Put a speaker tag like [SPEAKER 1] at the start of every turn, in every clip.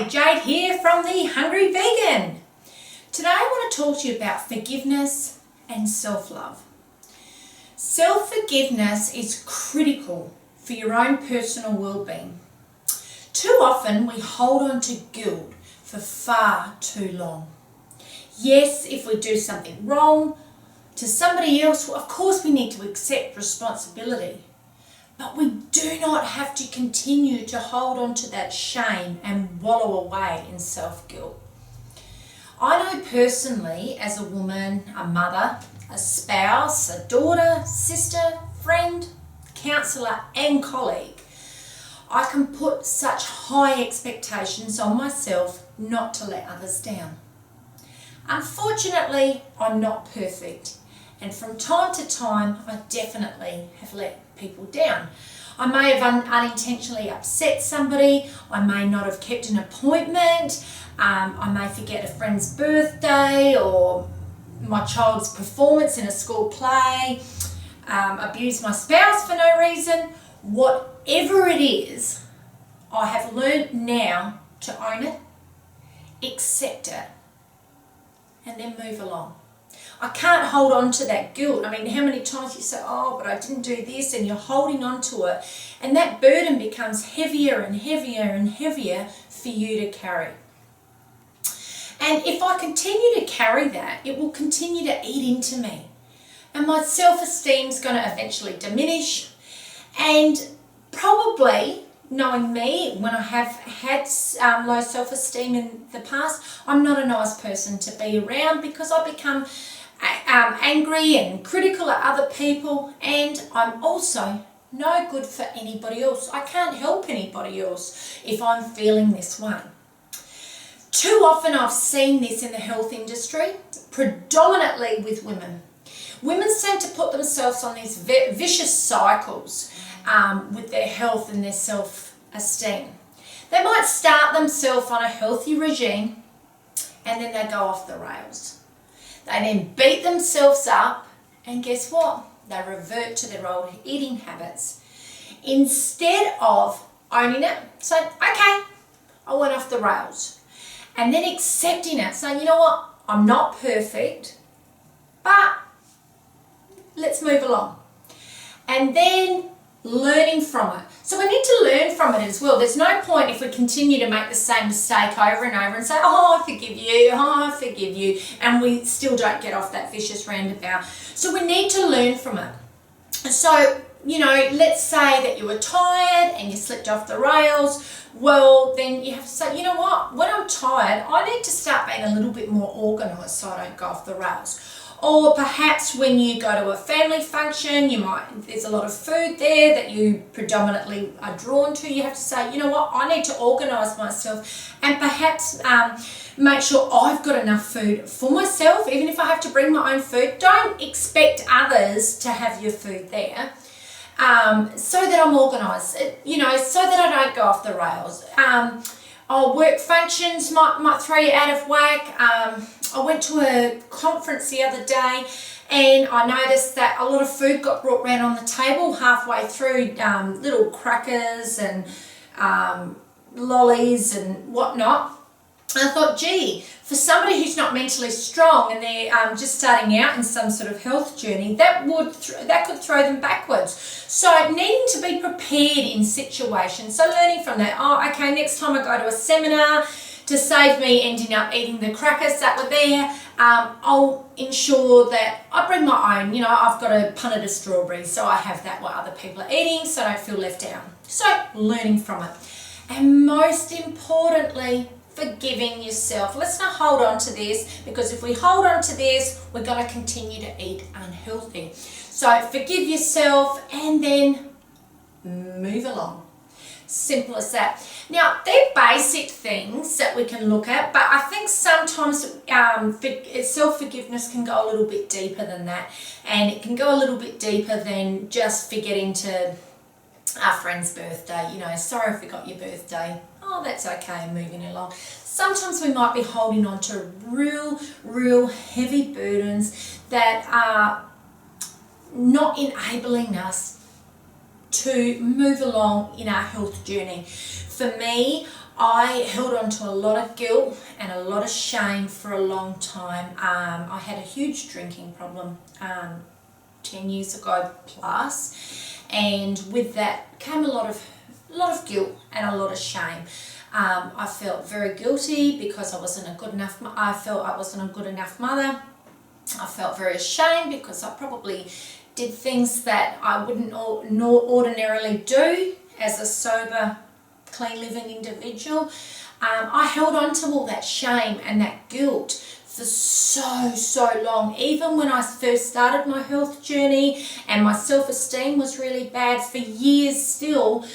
[SPEAKER 1] Hi, Jade here from the Hungry Vegan. Today I want to talk to you about forgiveness and self-love. Self-forgiveness is critical for your own personal well-being. Too often we hold on to guilt for far too long. Yes, if we do something wrong to somebody else, well, of course we need to accept responsibility. But we do not have to continue to hold on to that shame and wallow away in self-guilt. I know personally, as a woman, a mother, a spouse, a daughter, sister, friend, counsellor and colleague, I can put such high expectations on myself not to let others down. Unfortunately, I'm not perfect, and from time to time I definitely have let people down. I may have unintentionally upset somebody, I may not have kept an appointment, I may forget a friend's birthday or my child's performance in a school play, abuse my spouse for no reason. Whatever it is, I have learned now to own it, accept it, and then move along. I can't hold on to that guilt. I mean, how many times you say, oh, but I didn't do this, and you're holding on to it. And that burden becomes heavier and heavier and heavier for you to carry. And if I continue to carry that, it will continue to eat into me. And my self-esteem is going to eventually diminish. And probably, knowing me, when I have had low self-esteem in the past, I'm not a nice person to be around because I become angry and critical of other people, and I'm also no good for anybody else. I can't help anybody else if I'm feeling this way. Too often I've seen this in the health industry, predominantly with women. Women seem to put themselves on these vicious cycles with their health and their self-esteem. They might start themselves on a healthy regime and then they go off the rails. They then beat themselves up, and guess what? They revert to their old eating habits. Instead of owning it, saying, okay, I went off the rails. And then accepting it, saying, you know what? I'm not perfect, but let's move along. And then learning from it. So we need to learn from it as well. There's no point if we continue to make the same mistake over and over and say, oh, I forgive you, and we still don't get off that vicious roundabout. So we need to learn from it. So, let's say that you were tired and you slipped off the rails. Well, then you have to say, you know what? When I'm tired, I need to start being a little bit more organised so I don't go off the rails. Or perhaps when you go to a family function, there's a lot of food there that you predominantly are drawn to. You have to say, you know what, I need to organise myself and perhaps make sure I've got enough food for myself, even if I have to bring my own food. Don't expect others to have your food there. So that I'm organised, so that I don't go off the rails. Work functions might throw you out of whack. I went to a conference the other day and I noticed that a lot of food got brought around on the table halfway through, little crackers and lollies and whatnot. And I thought, gee, for somebody who's not mentally strong and they're just starting out in some sort of health journey, that could throw them backwards. So needing to be prepared in situations. So learning from that. Oh, okay, next time I go to a seminar, to save me ending up eating the crackers that were there, I'll ensure that I bring my own. I've got a punnet of strawberries, so I have that while other people are eating, so I don't feel left out. So learning from it. And most importantly, forgiving yourself. Let's not hold on to this, because if we hold on to this, we're going to continue to eat unhealthy. So forgive yourself and then move along. Simple as that. Now, they're basic things that we can look at, but I think sometimes self-forgiveness can go a little bit deeper than that, and it can go a little bit deeper than just forgetting to our friend's birthday. Sorry I forgot your birthday. Oh, that's okay, moving along. Sometimes we might be holding on to real heavy burdens that are not enabling us to move along in our health journey. For me, I held on to a lot of guilt and a lot of shame for a long time. I had a huge drinking problem 10 years ago plus, and with that came a lot of guilt and a lot of shame. I felt very guilty because I felt I wasn't a good enough mother. I felt very ashamed because I probably did things that I wouldn't ordinarily do as a sober, clean living individual. I held on to all that shame and that guilt for so long. Even when I first started my health journey and my self-esteem was really bad for years still,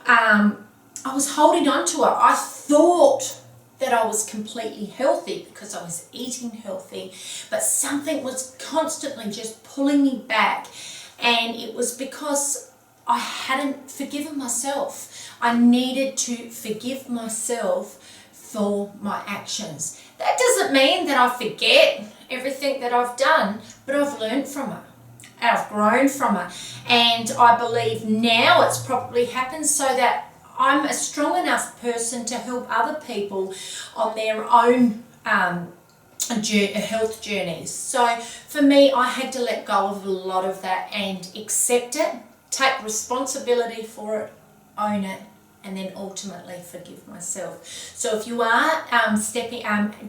[SPEAKER 1] I was holding on to it. I thought that I was completely healthy because I was eating healthy, but something was constantly just pulling me back, and it was because I hadn't forgiven myself. I needed to forgive myself for my actions. That doesn't mean that I forget everything that I've done, but I've learned from it. I've grown from it, and I believe now it's probably happened so that I'm a strong enough person to help other people on their own health journeys. So for me, I had to let go of a lot of that and accept it, take responsibility for it, own it, and then ultimately forgive myself. So if you are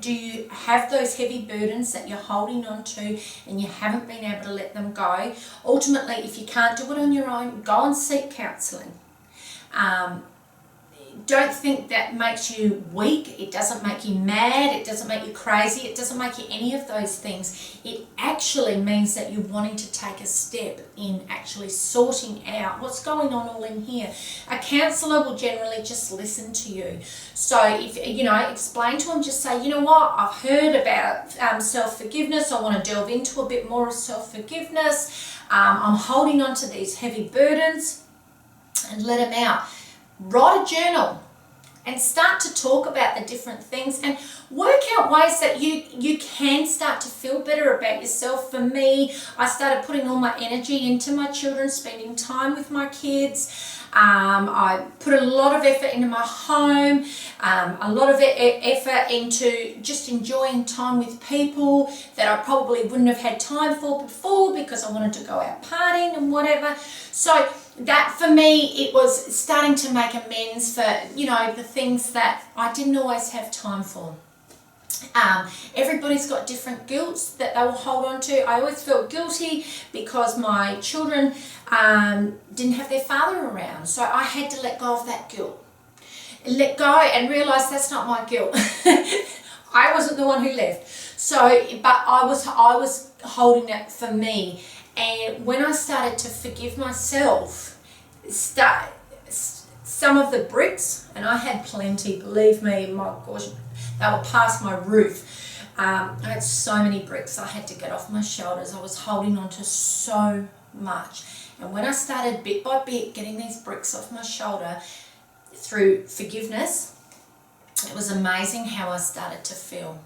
[SPEAKER 1] do you have those heavy burdens that you're holding on to and you haven't been able to let them go? Ultimately, if you can't do it on your own, go and seek counselling. Don't think that makes you weak. It doesn't make you mad. It doesn't make you crazy. It doesn't make you any of those things. It actually means that you're wanting to take a step in actually sorting out what's going on all in here. A counsellor will generally just listen to you. So if explain to them, just say, you know what, I've heard about self-forgiveness. I want to delve into a bit more of self-forgiveness. I'm holding on to these heavy burdens, and let them out. Write a journal and start to talk about the different things and work out ways that you can start to feel better about yourself. For me, I started putting all my energy into my children, spending time with my kids. I put a lot of effort into my home, a lot of effort into just enjoying time with people that I probably wouldn't have had time for before because I wanted to go out partying and whatever. So that for me, it was starting to make amends for, the things that I didn't always have time for. Everybody's got different guilts that they will hold on to. I always felt guilty because my children didn't have their father around. So I had to let go of that guilt. Let go and realise that's not my guilt. I wasn't the one who left. So, but I was holding it for me. And when I started to forgive myself, some of the bricks, and I had plenty, believe me, my gosh, they were past my roof. I had so many bricks I had to get off my shoulders. I was holding on to so much. And when I started bit by bit getting these bricks off my shoulder through forgiveness, it was amazing how I started to feel.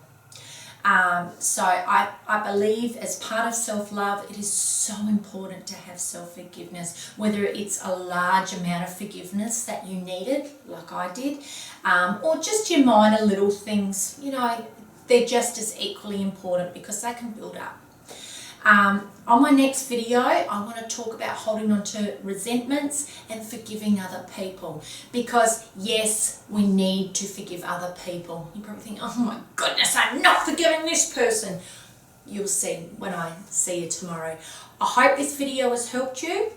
[SPEAKER 1] So I believe as part of self-love, it is so important to have self-forgiveness, whether it's a large amount of forgiveness that you needed, like I did, or just your minor little things, they're just as equally important because they can build up. On my next video, I want to talk about holding on to resentments and forgiving other people, because yes, we need to forgive other people. You probably think, oh my goodness, I'm not forgiving this person. You'll see when I see you tomorrow. I hope this video has helped you,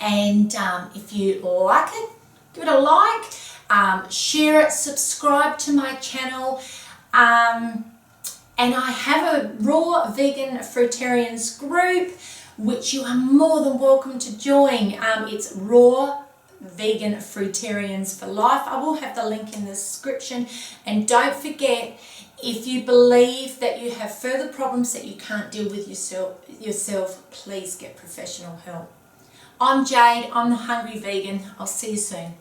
[SPEAKER 1] and if you like it, give it a like, share it, subscribe to my channel. And I have a Raw Vegan Fruitarians group, which you are more than welcome to join. It's Raw Vegan Fruitarians for Life. I will have the link in the description. And don't forget, if you believe that you have further problems that you can't deal with yourself, please get professional help. I'm Jade, I'm the Hungry Vegan. I'll see you soon.